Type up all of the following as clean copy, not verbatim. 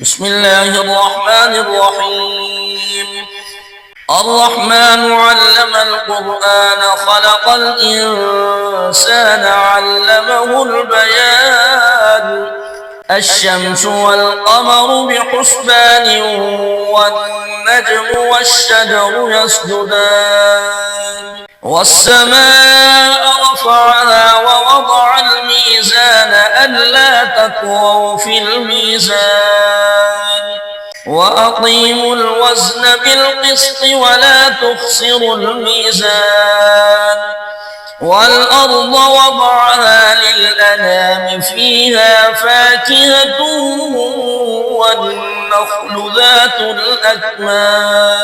بسم الله الرحمن الرحيم. الرحمن علم القرآن خلق الإنسان علمه البيان. الشمس والقمر بحسبان والنجم والشجر يسجدان والسماء رفعها ووضع الميزان ألا تطغوا في الميزان وأقيموا الوزن بالقسط ولا تخسروا الميزان والأرض وضعها للأنام فيها فاكهة والنخل ذات الأكمام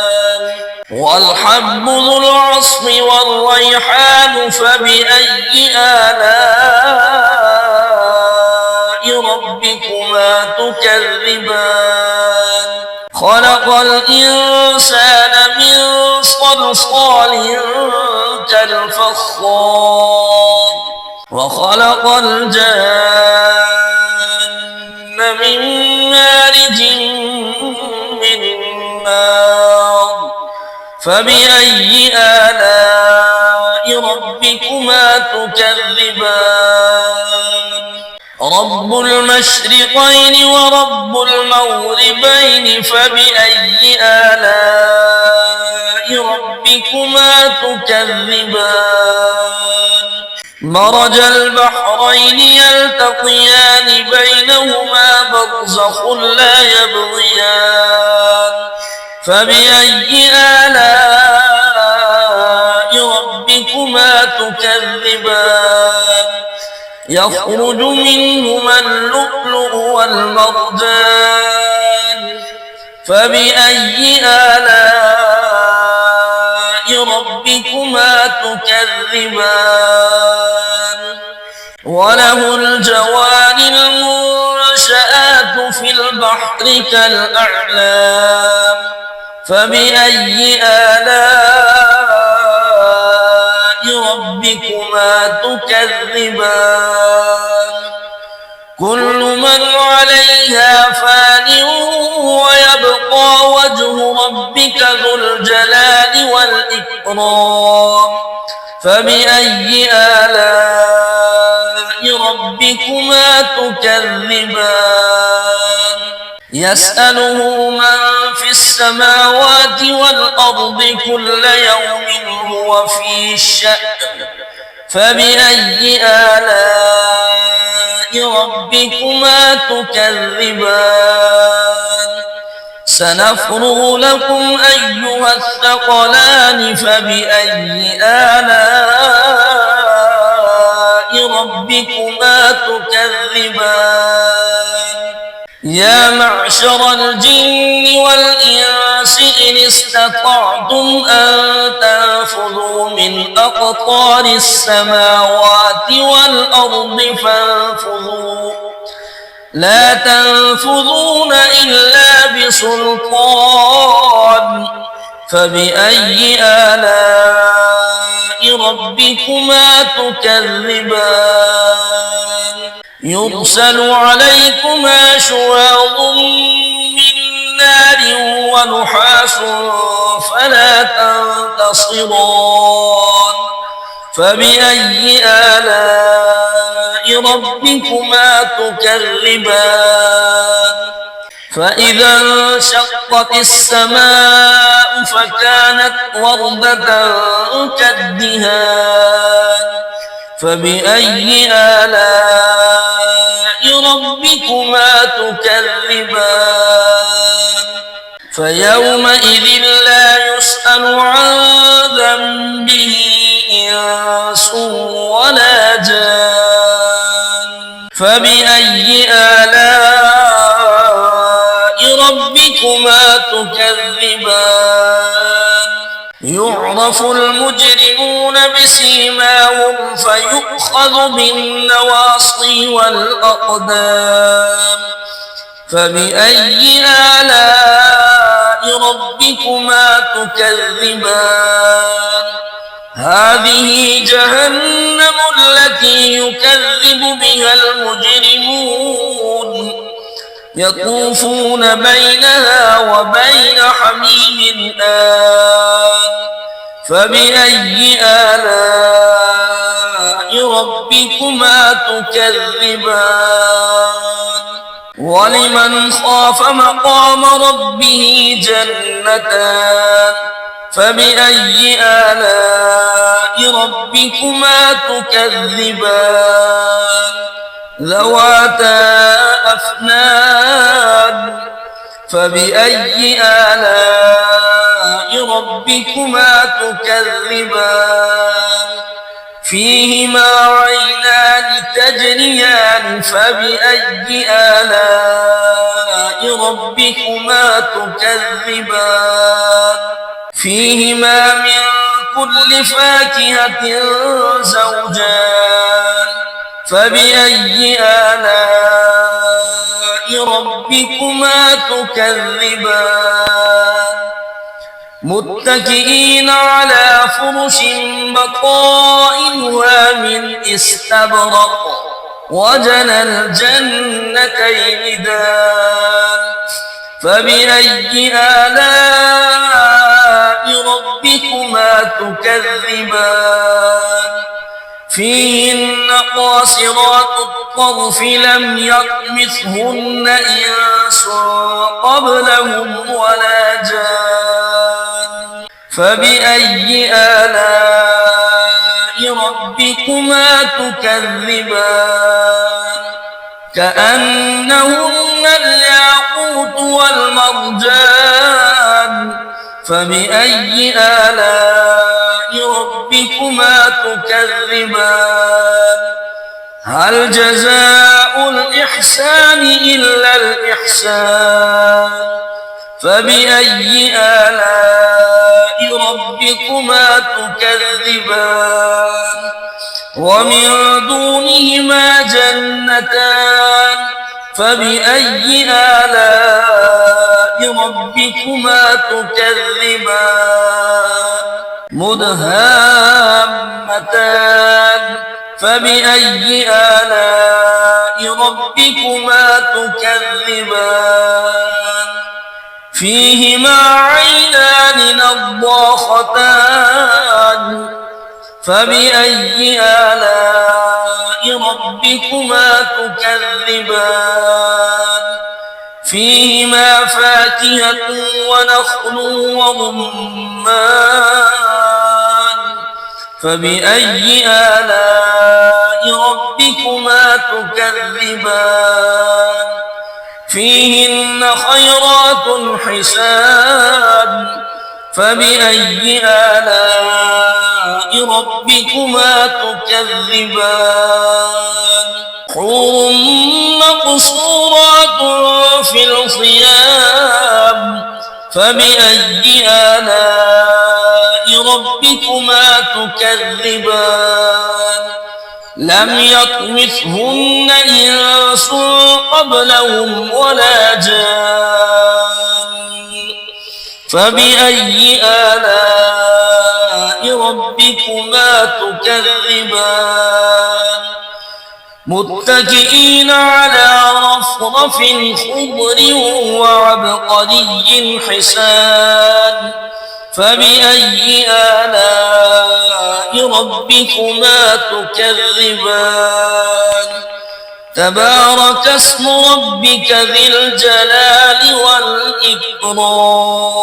والحب ذو العصف والريحان فبأي آلاء ربكما تكذبان خلق الإنسان من صلصال كالفخار وخلق الجن من مارج من نار فبأي آلاء ربكما تكذبان رب المشرقين ورب المغربين فبأي آلاء ربكما تكذبان مرج البحرين يلتقيان بينهما برزخ لا يبغيان فبأي آلاء ربكما تكذبان يخرج منهما اللؤلؤ والمرجان فبأي آلاء ربكما تكذبان وله الجوار المنشآت في البحر كالأعلام فبأي آلاء ربكما تكذبان كل من عليها فان ويبقى وجه ربك ذو الجلال والإكرام فبأي آلاء ربكما تكذبان يسأله من في السماوات والأرض كل يوم هو في شأن فبأي آلاء ربكما تكذبان سنفرغ لكم أيها الثقلان فبأي آلاء ربكما تكذبان يا معشر الجن والإنس إن استطعتم أن تنفذوا من أقطار السماوات والأرض فانفذوا لا تنفذون إلا بسلطان فبأي آلاء ربكما تكذبان يرسل عليكما شواظ من نار ونحاس فلا تنتصران فبأي آلاء ربكما تكذبان فإذا انشقت السماء فكانت وردة كالدهان فبأي آلاء ربكما تكذبان فيومئذ لا يسأل عن ذنبه إنس ولا جان فبأي آلاء ربكما تكذبان يعرف المجرمون بسيماهم فيؤخذ بالنواصي والأقدام فبأي آلاء ربكما تكذبان هذه جهنم التي يكذب بها المجرمون يطوفون بينها وبين حميم آن فبأي آلاء ربكما تكذبان ولمن خاف مقام ربه جنتان فبأي آلاء ربكما تكذبان ذواتا أفنان فبأي آلاء ربكما تكذبان فيهما عينان تجريان فبأي آلاء ربكما تكذبان فيهما من كل فاكهة زوجان فبأي آلاء ربكما تكذبان متكئين على فرش بطائنها من استبرق وجنى الجنتين دان فبأي آلاء ربكما تكذبان فيهن قاصرات الطرف لم يطمثهن إنس قبلهم ولا جان فبأي آلاء ربكما تكذبان كأنهن الياقوت والمرجان فبأي آلاء ربكما تكذبان هل جزاء الإحسان إلا الإحسان فبأي آلاء ربكما تكذبان ومن دونهما جنتان فبأي آلاء ربكما تكذبان مدهامتان فبأي آلاء ربكما تكذبان فيهما عينان نضاختان فبأي آلاء ربكما تكذبان فيهما فاكهة ونخل ورمان فبأي آلاء ربكما تكذبان فيهن خيرات حسان فبأي آلاء ربكما تكذبان حور مقصورات في الخيام فبأي آلاء ربكما تكذبان لم يطمثهن إنس قبلهم ولا جان فبأي آلاء ربكما تكذبان متكئين على رفرف خضر وعبقري حسان فبأي آلاء ربكما تكذبان تبارك اسم ربك ذي الجلال والإكرام